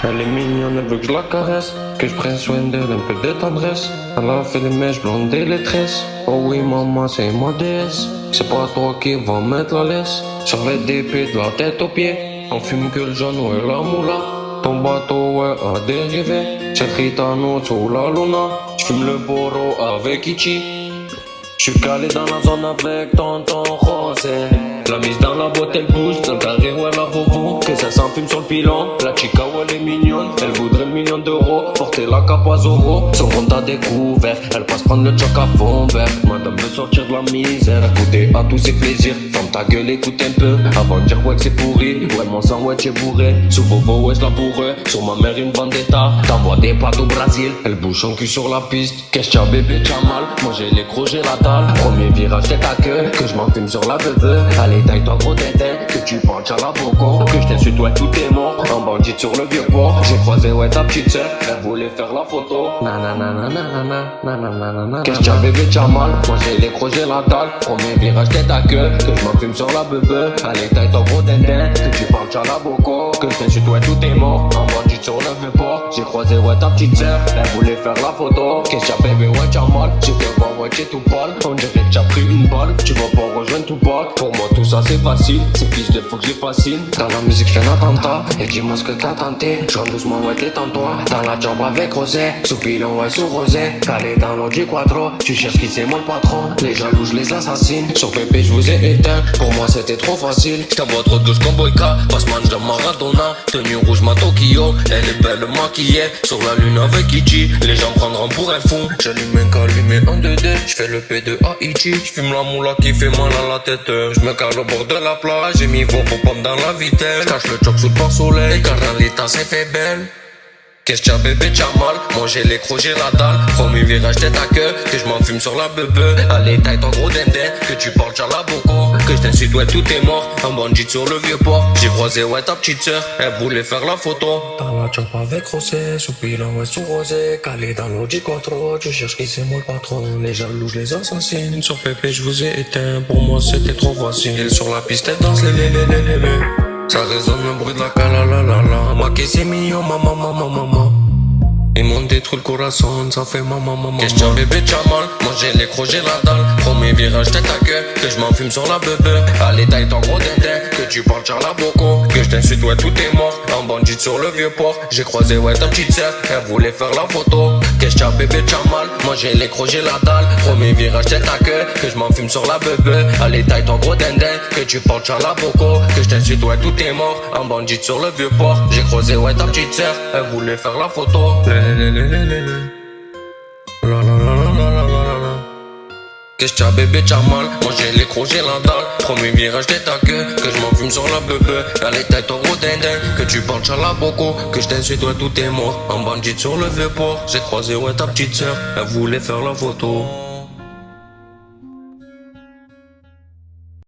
Elle est mignonne, elle veut que je la caresse, que je prenne soin d'elle, un peu de tendresse. Elle a fait les mèches blondes et les tresses. Oh oui, maman, c'est ma déesse. C'est pas toi qui va mettre la laisse. Sur les DP de la tête aux pieds. On fume que le jaune, ouais, la moula. Ton bateau, ouais, a dérivé. C'est Ritano sous la luna. J'fume le boro avec Ichi. J'suis calé dans la zone avec tonton José. La mise dans la boîte elle bouge, dans le carré ouais la vovo. Que ça s'enfume sur le pilon, la chica ouais elle est mignonne. Elle voudrait 1 million d'euros, porter la cape à Zoro. Son compte a découvert, elle passe prendre le choc à fond vert. Madame veut sortir de la misère, goûter à tous ses plaisirs. Ferme ta gueule, écoute un peu, avant de dire ouais que c'est pourri. Ouais mon sang ouais t'es bourré, sous Bobo ouais j'la bourré. Sur ma mère une vendetta, t'envoies des pâtes au Brésil. Elle bouge son cul sur la piste, qu'est-ce que bébé t'as mal. Moi j'ai les crocs, j'ai la dalle. Premier virage t'es ta queue, que je m'enfume sur la beuve. Allez taille-toi gros tétin, que tu penches à la boco. Que je t'insulte ouais tout est mort, en bandite sur le vieux port. J'ai croisé ouais ta petite sœur, elle voulait faire la photo. Qu'est-ce que bébé t'as mal, moi j'ai les crocs, j'ai la dalle. Premier virage t'es ta queue, que je m'enfume sur la beuve. Allez taille-toi gros tétin, que tu penches à la boco. Que je t'insulte ouais tout est mort, en bandite sur le vieux port. J'ai croisé ouais ta petite sœur, elle voulait faire la photo. Qu'est-ce que bébé ouais t'as mal, j'ai te voir ouais t'es tout pâle. On dirait que t'as pris une balle, tu vas pas rejoindre tout pas. Pour moi tout ça c'est facile, c'est fils de faut que je les fascine. Dans la musique j'fais un attentat, et dis-moi ce que t'as tenté. J'rentre doucement ouais détends-toi, dans la jambe avec Rosé. Sous pilon ouais sous Rosé, calé dans l'eau du quattro. Tu cherches qui c'est moi le patron, les jaloux je les assassine. Sur Pépé je vous ai éteint, pour moi c'était trop facile. J't'envoie trop de gauche comme Boyka, passe-man de Maradona. Tenue rouge ma Tokyo, elle est belle maquillée. Sur la lune avec Ichi, les gens prendront pour un fou. J'allume un calumet en 2D, j'fais le P2 à Ichi. J'fume la moula qui fait mal à la tête. J'me cale au bord de la plage, j'ai mis vos pommes dans la vitesse. J'cache le choc sous le pare-soleil, car dans l'état c'est fait belle. Qu'est-ce que bébé t'as mal, moi j'ai les crocs, j'ai la dalle. Premier virage t'es ta queue, que je m'enfume sur la beuve. Allez taille ton gros dindin, que tu parles à la boco. Que je t'insulte ouais tout est mort, un bandit sur le vieux port. J'ai croisé ouais ta petite sœur, elle voulait faire la photo. Dans la chop avec Rosé, sous pilon ouais sous Rosé. Calé dans l'eau du quattro, tu cherches qui c'est moi le patron. Les jaloux je les assassine, sur Pépé je vous ai éteint. Pour moi c'était trop facile, sur la piste elle danse les. Ça résonne le bruit de la cala. Ma que c'est mignon, maman. Ils m'ont détruit le corazon, ça fait maman. Qu'est-ce que bébé t'as mal, moi j'ai les crocs, j'ai la dalle. Premier virage tête à queue, que je m'enfume sur la beuve. Allez taille ton gros dindin, que tu parles à la boco. Que je t'insulte ouais tout est mort, en bandite sur le vieux port. J'ai croisé ouais ta petite sœur, elle voulait faire la photo. Qu'est-ce que bébé t'as mal, moi j'ai les crocs, j'ai la dalle. Premier virage tête à queue, que je m'enfume sur la beuve. Allez taille ton gros dindin, que tu parles à la boco. Que je t'insulte ouais tout est mort, en bandite sur le vieux port. J'ai croisé ouais ta petite sœur, elle voulait faire la photo. Qu'est-ce que bébé t'as mal, moi j'ai les crocs, j'ai la dalle. Premier virage t'es ta queue, que je m'enfume sur la beuve. Allez taille ton gros dindin, que tu parles à la boco. Que je t'insulte ouais tout est mort, en bandite sur le vieux port. J'ai croisé ouais ta petite sœur, elle voulait faire la photo.